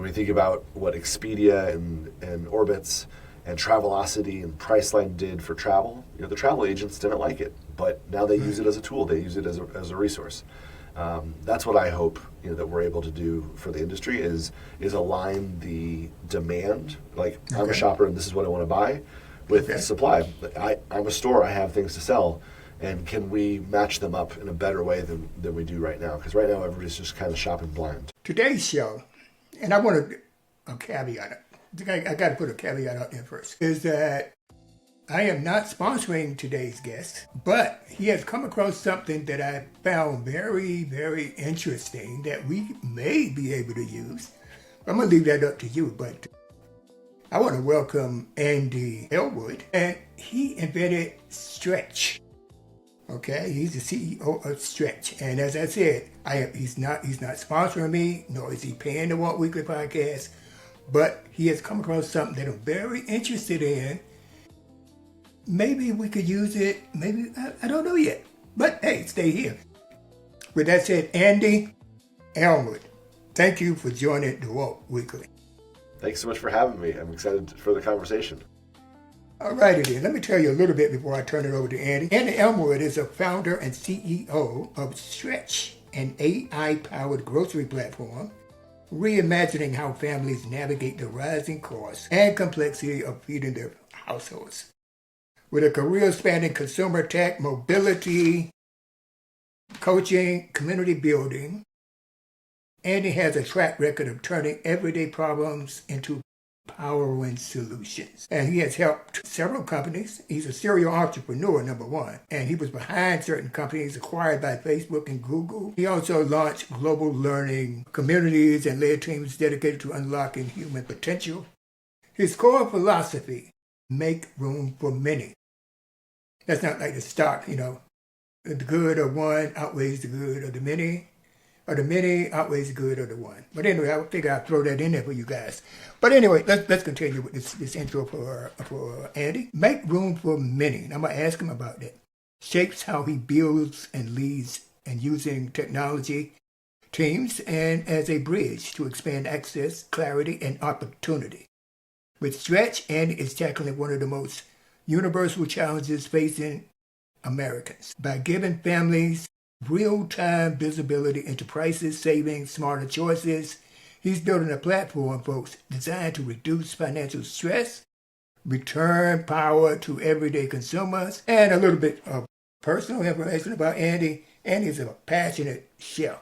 When you think about what Expedia and Orbitz and Travelocity and Priceline did for travel, the travel agents didn't like it, but now they use it as a tool. They use it as a resource. That's what I hope that we're able to do for the industry is align the demand. Like I'm a shopper and this is what I want to buy, with supply. I'm a store. I have things to sell. And can we match them up in a better way than we do right now? Because right now everybody's just kind of shopping blind. Today's show, and I want a caveat. I got to put a caveat out there first, is that I am not sponsoring today's guest, but he has come across something that I found very, very interesting that we may be able to use. I'm going to leave that up to you, but I want to welcome Andy Ellwood, and he invented Stretch. Okay, he's the CEO of Stretch, and as I said, he's not sponsoring me, nor is he paying the Walk Weekly podcast, but he has come across something that I'm very interested in. Maybe we could use it. Maybe I don't know yet, but hey, stay here. With that said, Andy Ellwood, thank you for joining the Walk Weekly. Thanks so much for having me. I'm excited for the conversation. All righty then. Let me tell you a little bit before I turn it over to Andy. Andy Ellwood is a founder and CEO of Stretch, an AI-powered grocery platform, reimagining how families navigate the rising costs and complexity of feeding their households. With a career spanning consumer tech, mobility, coaching, community building, Andy has a track record of turning everyday problems into powering solutions. And he has helped several companies. He's a serial entrepreneur, number one. And he was behind certain companies acquired by Facebook and Google. He also launched global learning communities and led teams dedicated to unlocking human potential. His core philosophy, make room for many. That's not like the stock, the good of one outweighs the good of the many, or the many outweighs the good of the one. But anyway, I figure I'll throw that in there for you guys. But anyway, let's continue with this intro for Andy. Make room for many. I'm going to ask him about that. Shapes how he builds and leads and using technology teams and as a bridge to expand access, clarity, and opportunity. With Stretch, Andy is tackling one of the most universal challenges facing Americans by giving families real-time visibility into prices, savings, smarter choices. He's building a platform, folks, designed to reduce financial stress, return power to everyday consumers, and a little bit of personal information about Andy. Andy is a passionate chef,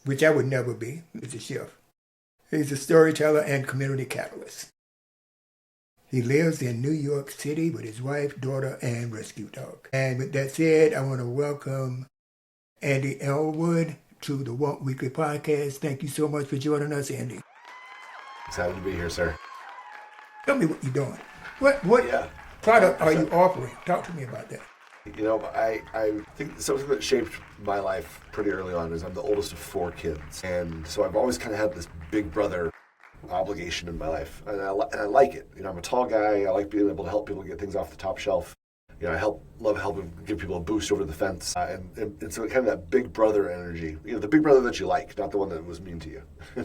which I would never be as a chef. He's a storyteller and community catalyst. He lives in New York City with his wife, daughter, and rescue dog. And with that said, I want to welcome Andy Ellwood to the Walk Weekly podcast. Thank you so much for joining us, Andy. Excited to be here, sir. Tell me what you're doing. What product are you offering? Talk to me about that. I think something that shaped my life pretty early on is I'm the oldest of 4 kids. And so I've always kind of had this big brother obligation in my life. And I like it. I'm a tall guy. I like being able to help people get things off the top shelf. I love helping give people a boost over the fence. And so kind of that big brother energy, the big brother that you like, not the one that was mean to you.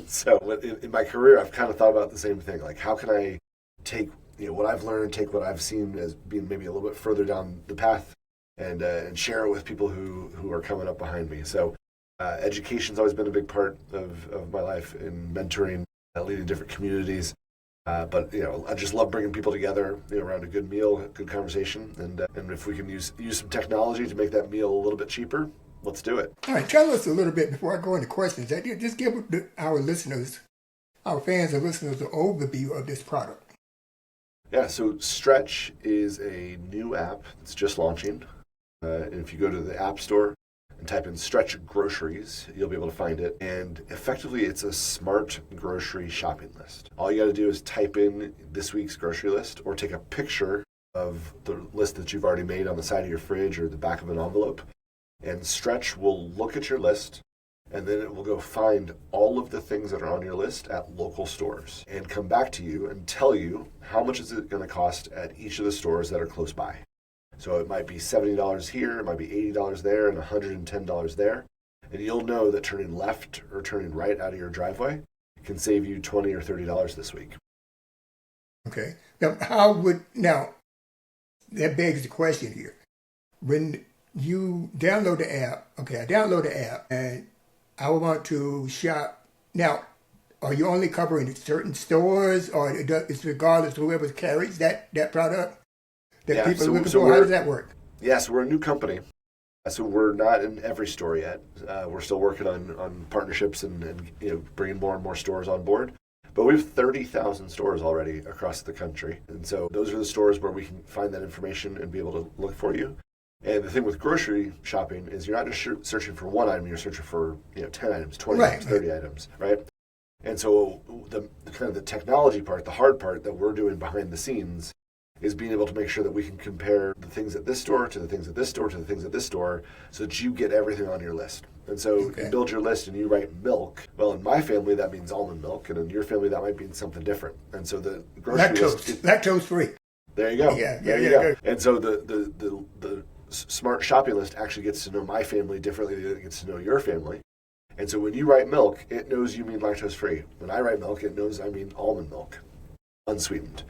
So in my career, I've kind of thought about the same thing. Like, how can I take what I've learned, take what I've seen as being maybe a little bit further down the path and share it with people who are coming up behind me. So education's always been a big part of my life in mentoring, leading different communities. But I just love bringing people together around a good meal, a good conversation, and if we can use some technology to make that meal a little bit cheaper, let's do it. All right, tell us a little bit before I go into questions. Just give our listeners, our fans and listeners, an overview of this product. Yeah, so Stretch is a new app that's just launching. And if you go to the App Store and type in Stretch Groceries, you'll be able to find it. And effectively, it's a smart grocery shopping list. All you got to do is type in this week's grocery list or take a picture of the list that you've already made on the side of your fridge or the back of an envelope. And Stretch will look at your list, and then it will go find all of the things that are on your list at local stores and come back to you and tell you how much is it going to cost at each of the stores that are close by. So it might be $70 here, it might be $80 there, and $110 there. And you'll know that turning left or turning right out of your driveway can save you $20 or $30 this week. Okay. Now, that begs the question here. When you download the app, okay, I download the app and I want to shop. Now, are you only covering certain stores, or it's regardless of whoever carries that product that people are looking for? How does that work? Yes, we're a new company. So we're not in every store yet. We're still working on partnerships and bringing more and more stores on board. But we have 30,000 stores already across the country. And so those are the stores where we can find that information and be able to look for you. And the thing with grocery shopping is you're not just searching for one item, you're searching for 10 items, 20 items, 30 items, right? And so the kind of the technology part, the hard part that we're doing behind the scenes is being able to make sure that we can compare the things at this store to the things at this store to the things at this store so that you get everything on your list. And so you build your list and you write milk. Well, in my family, that means almond milk. And in your family, that might mean something different. And so the grocery list... Lactose free. There you go. There you go. And so the smart shopping list actually gets to know my family differently than it gets to know your family. And so when you write milk, it knows you mean lactose free. When I write milk, it knows I mean almond milk, unsweetened.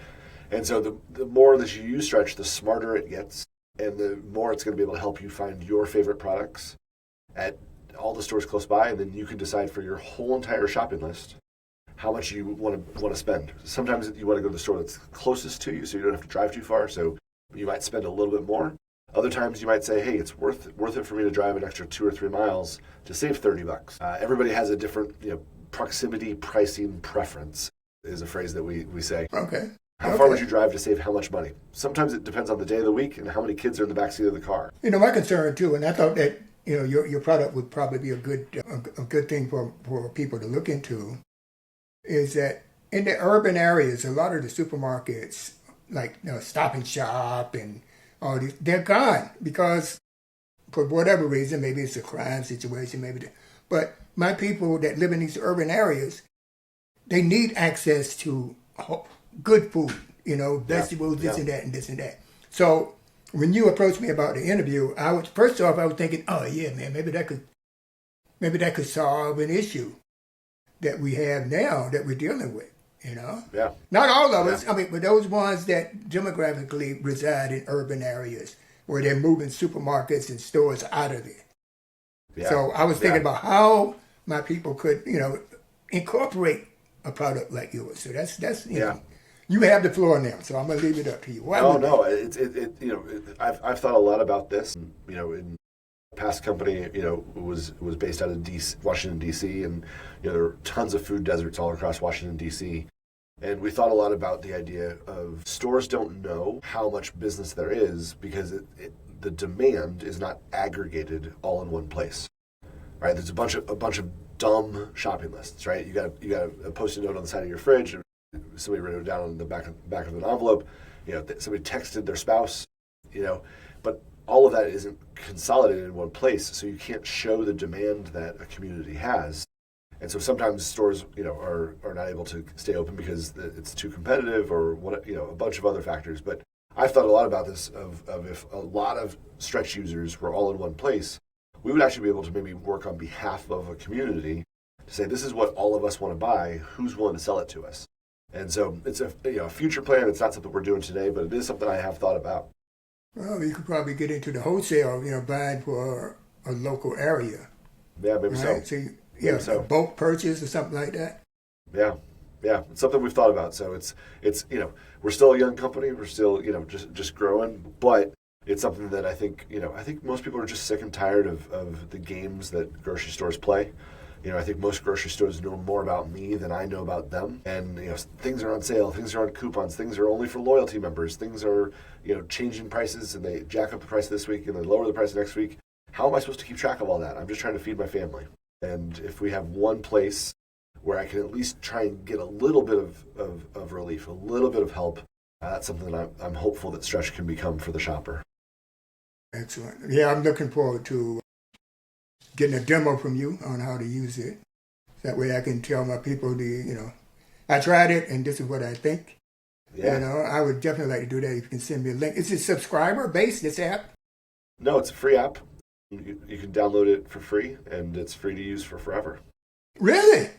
And so the more that you use Stretch, the smarter it gets, and the more it's going to be able to help you find your favorite products at all the stores close by, and then you can decide for your whole entire shopping list how much you want to spend. Sometimes you want to go to the store that's closest to you, so you don't have to drive too far, so you might spend a little bit more. Other times you might say, hey, it's worth it for me to drive an extra 2 or 3 miles to save $30. Everybody has a different proximity pricing preference is a phrase that we say. Okay. How far would you drive to save how much money? Sometimes it depends on the day of the week and how many kids are in the backseat of the car. My concern too, and I thought that your product would probably be a good thing for people to look into, is that in the urban areas, a lot of the supermarkets, like Stop and Shop and all these, they're gone because for whatever reason, maybe it's a crime situation, but my people that live in these urban areas, they need access to good food, vegetables, this and that and this and that. So when you approached me about the interview, I was thinking, oh yeah, man, maybe that could solve an issue that we have now that we're dealing with. Yeah. Not all of us. I mean, but those ones that demographically reside in urban areas where they're moving supermarkets and stores out of there. Yeah. So I was thinking about how my people could, incorporate a product like yours. So that's you have the floor now, so I'm gonna leave it up to you. I've thought a lot about this. In past company, was based out of Washington D.C. and there are tons of food deserts all across Washington D.C. And we thought a lot about the idea of stores don't know how much business there is because the demand is not aggregated all in one place, right? There's a bunch of dumb shopping lists, right? You got a Post-it note on the side of your fridge. Somebody wrote it down on the back of an envelope. Somebody texted their spouse. But all of that isn't consolidated in one place, so you can't show the demand that a community has. And so sometimes stores, are not able to stay open because it's too competitive or a bunch of other factors. But I've thought a lot about this of if a lot of Stretch users were all in one place, we would actually be able to maybe work on behalf of a community to say, this is what all of us want to buy. Who's willing to sell it to us? And so it's a future plan. It's not something we're doing today, but it is something I have thought about. Well, you could probably get into the wholesale, buying for a local area. Yeah, maybe right? So a bulk purchase or something like that. Yeah, it's something we've thought about. So it's we're still a young company. We're still just growing, but it's something that I think most people are just sick and tired of the games that grocery stores play. I think most grocery stores know more about me than I know about them. And, things are on sale, things are on coupons, things are only for loyalty members, things are, changing prices and they jack up the price this week and they lower the price next week. How am I supposed to keep track of all that? I'm just trying to feed my family. And if we have one place where I can at least try and get a little bit of relief, a little bit of help, that's something that I'm hopeful that Stretch can become for the shopper. Excellent. Yeah, I'm looking forward to getting a demo from you on how to use it. That way I can tell my people I tried it and this is what I think. Yeah. I would definitely like to do that if you can send me a link. Is it subscriber based, this app? No, it's a free app. You can download it for free and it's free to use for forever. Really?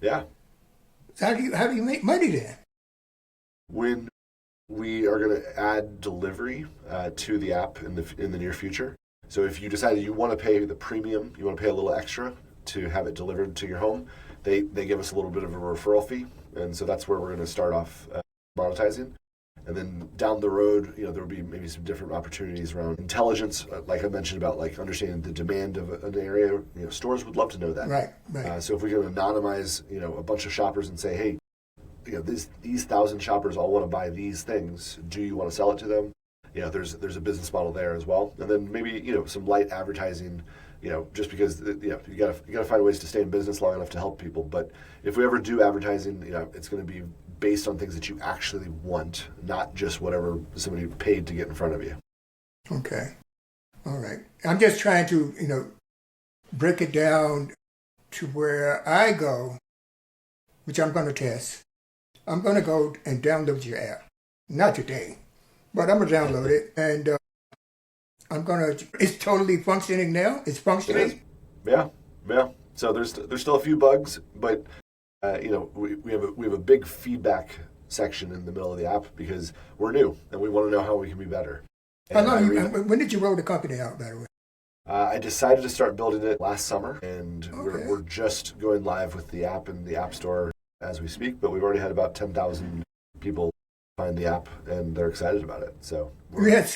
Yeah. So how do you make money then? When we are going to add delivery to the app in the near future. So if you decided you want to pay the premium, you want to pay a little extra to have it delivered to your home, they give us a little bit of a referral fee, and so that's where we're going to start off monetizing. And then down the road, there will be maybe some different opportunities around intelligence, like I mentioned about like understanding the demand of an area. Stores would love to know that. Right. So if we can anonymize, a bunch of shoppers and say, hey, these 1,000 shoppers all want to buy these things. Do you want to sell it to them? There's a business model there as well. And then maybe some light advertising. Just because you gotta find ways to stay in business long enough to help people. But if we ever do advertising, it's going to be based on things that you actually want, not just whatever somebody paid to get in front of you. Okay. All right. I'm just trying to, break it down to where I go, which I'm going to test. I'm going to go and download your app. Not today, but I'm going to download it. And it's totally functioning now? It's functioning? Yeah. So there's still a few bugs, but we have a big feedback section in the middle of the app because we're new and we want to know how we can be better. When did you roll the company out, by the way? I decided to start building it last summer, and we're just going live with the app in the App Store as we speak, but we've already had about 10,000 people find the app, and they're excited about it. So we had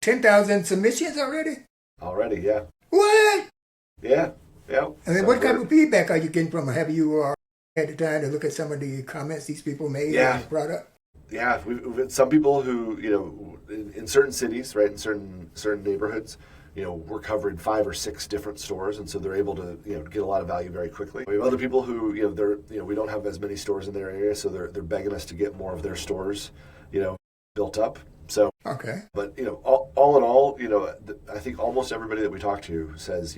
10,000 submissions already? Already, yeah. What? Yeah. And then what type of feedback are you getting from them? Have you had the time to look at some of the comments these people made on the product? Yeah, we've had some people who, in certain cities, right, in certain neighborhoods, we're covering 5 or 6 different stores, and so they're able to, get a lot of value very quickly. We have other people who, we don't have as many stores in their area, so they're begging us to get more of their stores, built up. So, okay. But all in all, I think almost everybody that we talk to says,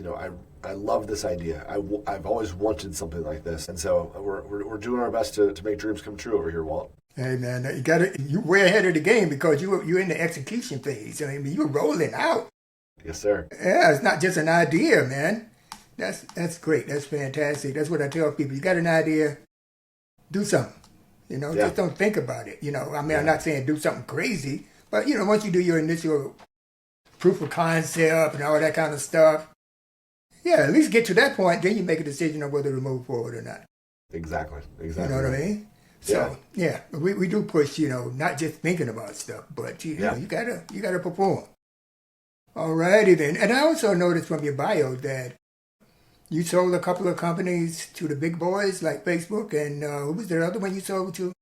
I love this idea. I've always wanted something like this, and so we're doing our best to make dreams come true over here, Walt. Hey man, you're way ahead of the game because you're in the execution phase. I mean, you're rolling out. Yes, sir. Yeah, it's not just an idea, man. That's great. That's fantastic. That's what I tell people. You got an idea, do something. Just don't think about it. I'm not saying do something crazy, but once you do your initial proof of concept and all that kind of stuff, at least get to that point. Then you make a decision on whether to move forward or not. Exactly. You know what I mean? So we do push. Not just thinking about stuff, but you gotta perform. Alrighty then. And I also noticed from your bio that you sold a couple of companies to the big boys like Facebook, and who was the other one you sold to?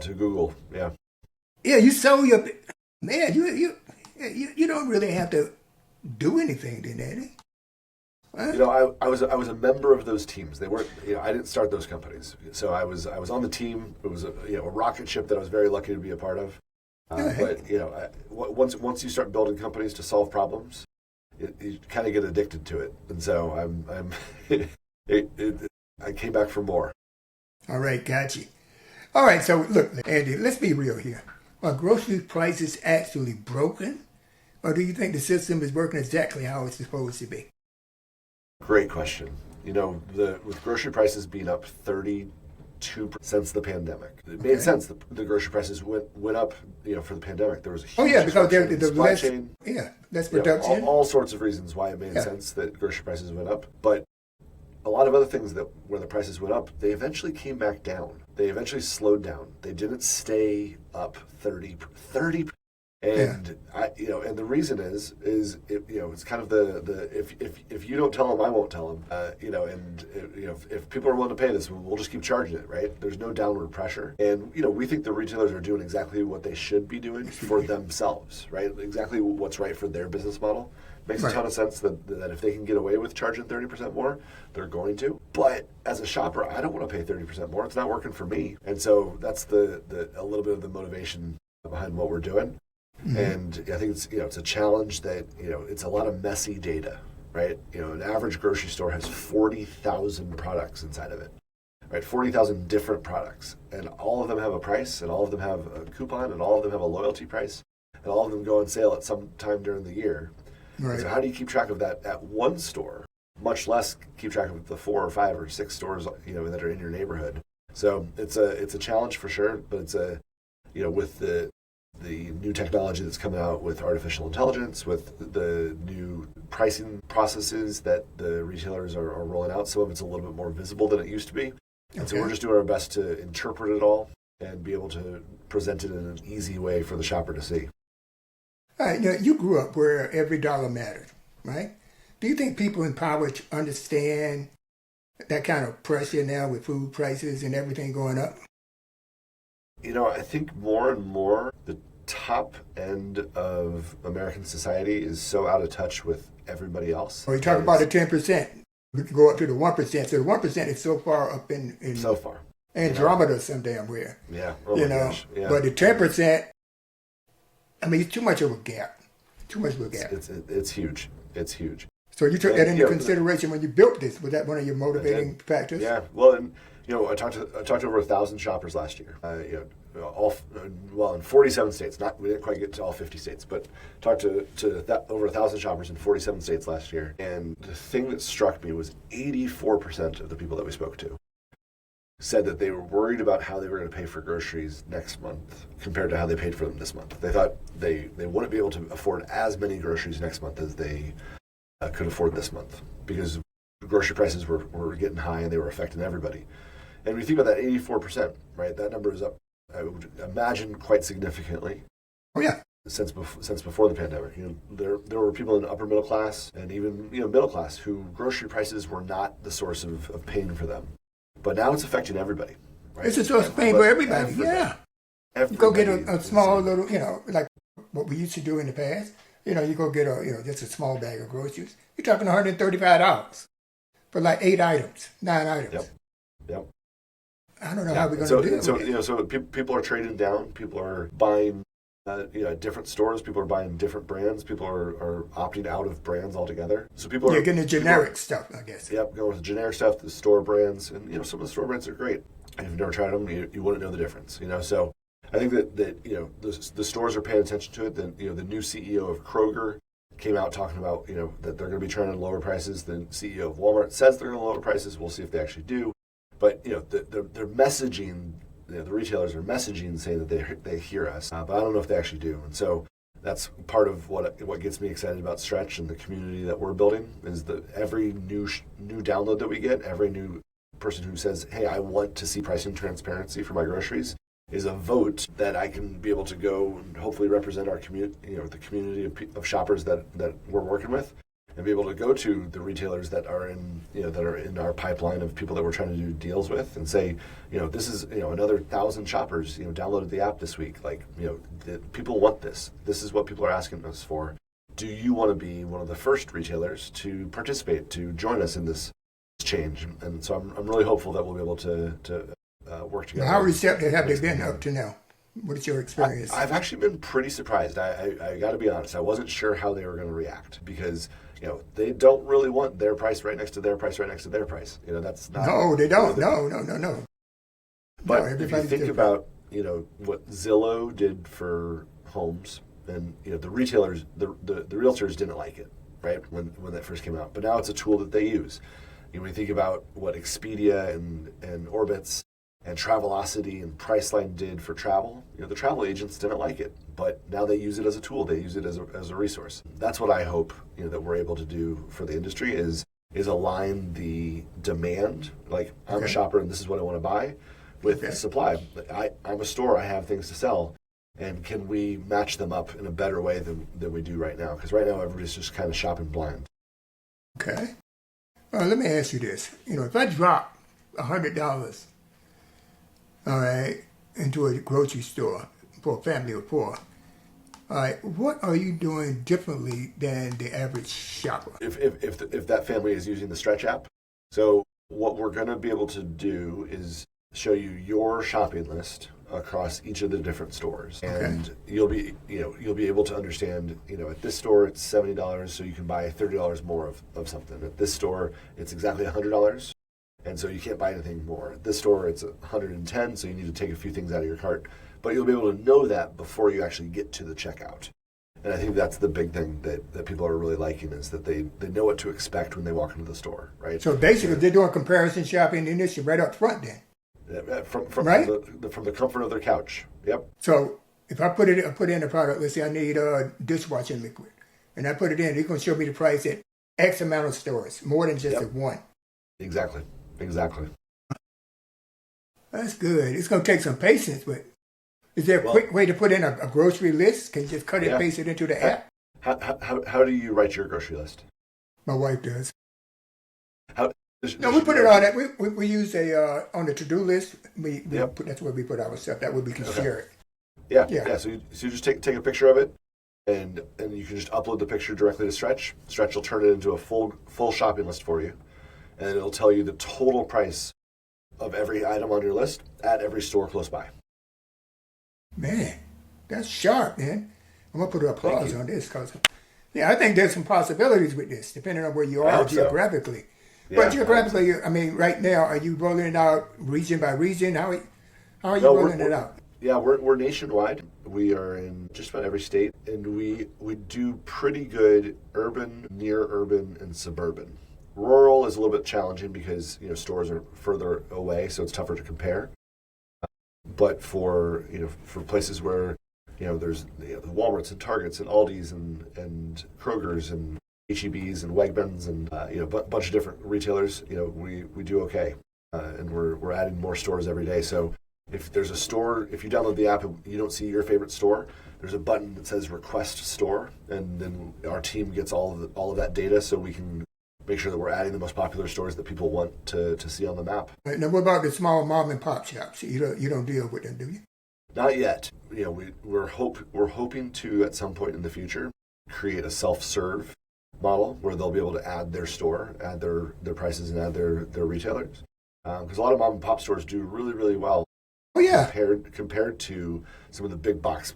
To Google, yeah. Yeah, you sold your man. You don't really have to do anything, then, Andy. Huh? I was a member of those teams. They weren't. I didn't start those companies, so I was on the team. It was a rocket ship that I was very lucky to be a part of. But once you start building companies to solve problems, you kind of get addicted to it, and so I came back for more. All right, got you. All right, so look, Andy, let's be real here. Are grocery prices actually broken, or do you think the system is working exactly how it's supposed to be? Great question. With grocery prices being up 32% since the pandemic, it made sense that the grocery prices went up. For the pandemic, there was a huge because the supply chain. Less production. All sorts of reasons why it made sense that grocery prices went up, but a lot of other things that where the prices went up, they eventually came back down. They eventually slowed down. They didn't stay up 30. And and the reason is it's kind of the if you don't tell them, I won't tell them. If people are willing to pay this, we'll just keep charging it, right? There's no downward pressure, and we think the retailers are doing exactly what they should be doing for themselves, right? Exactly what's right for their business model. Makes a ton of sense that if they can get away with charging 30% more, they're going to. But as a shopper, I don't want to pay 30% more. It's not working for me, and so that's a little bit of the motivation behind what we're doing. Mm-hmm. And I think it's a challenge that it's a lot of messy data, right? An average grocery store has 40,000 products inside of it, right? 40,000 different products, and all of them have a price, and all of them have a coupon, and all of them have a loyalty price, and all of them go on sale at some time during the year. Right. So how do you keep track of that at one store? Much less keep track of the 4 or 5 or 6 stores that are in your neighborhood. So it's a challenge for sure, but it's with the new technology that's coming out with artificial intelligence, with the new pricing processes that the retailers are rolling out. Some of it's a little bit more visible than it used to be. And so we're just doing our best to interpret it all and be able to present it in an easy way for the shopper to see. All right, now you grew up where every dollar mattered, right? Do you think people in power understand that kind of pressure now with food prices and everything going up? I think more and more the top end of American society is so out of touch with everybody else. Well, you talk about the 10%. We can go up to the 1%. So the 1% is so far up in so far. Andromeda some damn where. Yeah. Oh my gosh. Yeah. But the 10%, I mean, it's too much of a gap. Too much of a gap. It's huge. It's huge. So you took that into consideration when you built this. Was that one of your motivating factors? Yeah. Well, and I talked to over 1,000 shoppers last year. In 47 states. We didn't quite get to all 50 states, but talked to over 1,000 shoppers in 47 states last year. And the thing that struck me was 84% of the people that we spoke to said that they were worried about how they were going to pay for groceries next month compared to how they paid for them this month. They thought they wouldn't be able to afford as many groceries next month as they could afford this month because grocery prices were getting high and they were affecting everybody. And when you think about that 84%, right, that number is up, I would imagine, quite significantly. Oh, yeah. Since before the pandemic. There were people in the upper middle class and even middle class who grocery prices were not the source of pain for them. But now it's affecting everybody. Right? It's a source of pain for everybody. Yeah. You go get a small little, like what we used to do in the past. You go get just a small bag of groceries. You're talking $135 for like 9 items. Yep. I don't know how we're going to do it. So people are trading down. People are buying at different stores. People are buying different brands. People are opting out of brands altogether. So people are getting the generic stuff, I guess. Yep, going with the generic stuff, the store brands, and some of the store brands are great. If you've never tried them, you wouldn't know the difference. So I think that the stores are paying attention to it. Then the new CEO of Kroger came out talking about that they're going to be trying to lower prices. The CEO of Walmart says they're going to lower prices. We'll see if they actually do. But they're messaging. The retailers are messaging saying that they hear us, but I don't know if they actually do. And so that's part of what gets me excited about Stretch and the community that we're building is that every new download that we get, every new person who says, "Hey, I want to see pricing transparency for my groceries," is a vote that I can be able to go and hopefully represent our community, the community of shoppers that we're working with. And be able to go to the retailers that are in our pipeline of people that we're trying to do deals with, and say, this is another 1,000 shoppers downloaded the app this week. Like people want this. This is what people are asking us for. Do you want to be one of the first retailers to participate, to join us in this change? And so I'm really hopeful that we'll be able to work together. How receptive have they been up to now? What is your experience? I've actually been pretty surprised. I got to be honest. I wasn't sure how they were going to react because they don't really want their price right next to their price right next to their price. That's not. No, they don't. No. But if you think about what Zillow did for homes, and the retailers, the realtors didn't like it, right, when that first came out. But now it's a tool that they use. When you think about what Expedia and Orbitz and Travelocity and Priceline did for travel, the travel agents didn't like it, but now they use it as a tool. They use it as a resource. That's what I hope that we're able to do for the industry is align the demand, like I'm a shopper and this is what I want to buy, with the supply. I'm a store, I have things to sell, and can we match them up in a better way than we do right now? Because right now everybody's just kind of shopping blind. Okay. Well, let me ask you this. If I drop $100, all right, into a grocery store for a family of 4, all right, what are you doing differently than the average shopper? If that family is using the Stretch app, so what we're going to be able to do is show you your shopping list across each of the different stores, and you'll be able to understand. At this store it's $70, so you can buy $30 more of something. At this store it's exactly $100. And so you can't buy anything more. At this store, it's $110, so you need to take a few things out of your cart. But you'll be able to know that before you actually get to the checkout. And I think that's the big thing that people are really liking is that they know what to expect when they walk into the store, right? So basically, they're doing comparison shopping initially right up front then. right? From the comfort of their couch. Yep. So if I put in a product, let's say I need dishwashing liquid, and I put it in, it's going to show me the price at X amount of stores, more than just at one. Exactly. That's good. It's going to take some patience, but is there a quick way to put in a grocery list? Can you just cut and paste it into the app? How do you write your grocery list? My wife does. No, we put it on it. We use on the to-do list. That's where we put our stuff. That way we can share it. Yeah. So you just take a picture of it, and you can just upload the picture directly to Stretch. Stretch will turn it into a full shopping list for you, and it'll tell you the total price of every item on your list at every store close by. Man, that's sharp, man. I'm gonna put an applause on this because, I think there's some possibilities with this, depending on where you are geographically. So. But geographically, I mean, right now, are you rolling it out region by region? How are you rolling it out? Yeah, we're nationwide. We are in just about every state, and we do pretty good urban, near urban, and suburban. Rural is a little bit challenging because stores are further away, so it's tougher to compare. But for places where there's the Walmarts and Targets and Aldi's and Kroger's and H-E-B's and Wegmans and a bunch of different retailers, we do okay, and we're adding more stores every day. So if there's a store, if you download the app and you don't see your favorite store, there's a button that says Request Store, and then our team gets all of that data, so we can make sure that we're adding the most popular stores that people want to see on the map. Right, now, what about the small mom and pop shops? You don't deal with them, do you? Not yet. We're hoping to at some point in the future create a self-serve model where they'll be able to add their store, add their prices, and add their retailers. Because a lot of mom and pop stores do really, really well. Oh yeah. Compared to some of the big box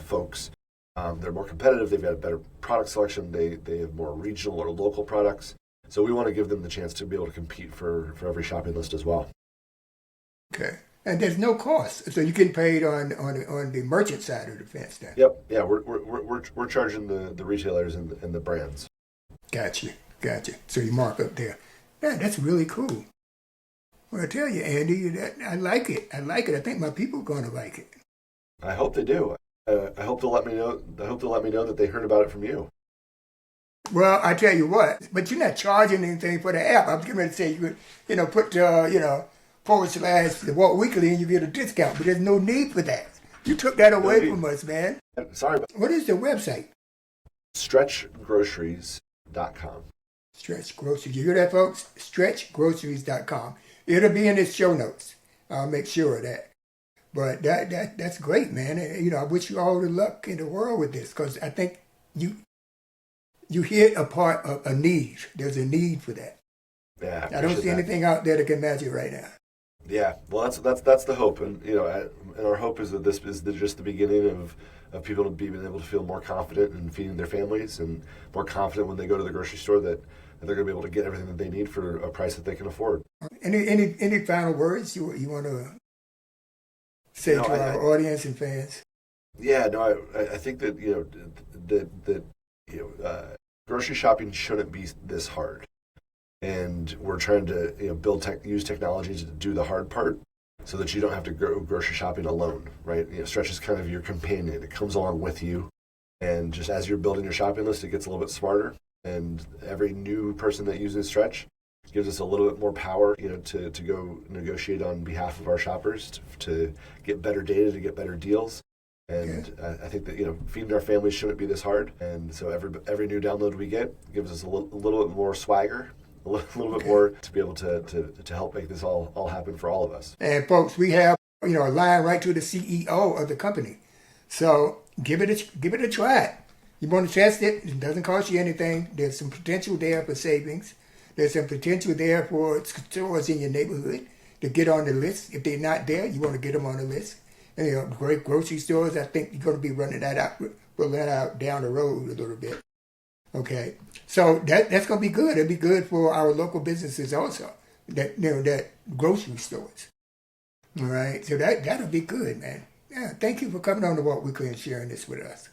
folks. They're more competitive. They've got a better product selection. They have more regional or local products. So we want to give them the chance to be able to compete for every shopping list as well. Okay. And there's no cost, so you get paid on the merchant side of the fence then. Yep. Yeah. We're charging the retailers and the brands. Gotcha. So you mark up there. Yeah, that's really cool. Well, I tell you, Andy, I like it. I think my people are going to like it. I hope they do. I hope they'll let me know. I hope they'll let me know that they heard about it from you. Well, I tell you what, but you're not charging anything for the app. I was getting ready to say you could, put / the Walt Weekly and you get a discount, but there's no need for that. You took that away from us, man. Sorry. What is the website? StretchGroceries.com. Stretch Groceries. You hear that, folks? StretchGroceries.com. It'll be in the show notes. I'll make sure of that. But that's great, man. I wish you all the luck in the world with this because I think you hit a part of a need. There's a need for that. Yeah, I don't see anything out there that can match it right now. Yeah, well, that's the hope, and and our hope is that this is just the beginning of people being able to feel more confident in feeding their families and more confident when they go to the grocery store that they're going to be able to get everything that they need for a price that they can afford. Any final words you want to say to our audience and fans? Yeah, no, I think that grocery shopping shouldn't be this hard, and we're trying to use technology to do the hard part, so that you don't have to go grocery shopping alone, right? Stretch is kind of your companion; it comes along with you, and just as you're building your shopping list, it gets a little bit smarter. And every new person that uses Stretch gives us a little bit more power, to go negotiate on behalf of our shoppers to get better data, to get better deals. And I think that feeding our families shouldn't be this hard. And so every new download we get gives us a little bit more swagger, a little bit more to be able to help make this all happen for all of us. And folks, we have a line right to the CEO of the company. So give it a try. You want to test it? It doesn't cost you anything. There's some potential there for savings. There's some potential there for stores in your neighborhood to get on the list. If they're not there, you want to get them on the list. And great grocery stores, I think you're going to be rolling that out down the road a little bit. Okay, so that's going to be good. It'll be good for our local businesses also. That grocery stores. All right, so that'll be good, man. Yeah, thank you for coming on the Walt Weekly and sharing this with us.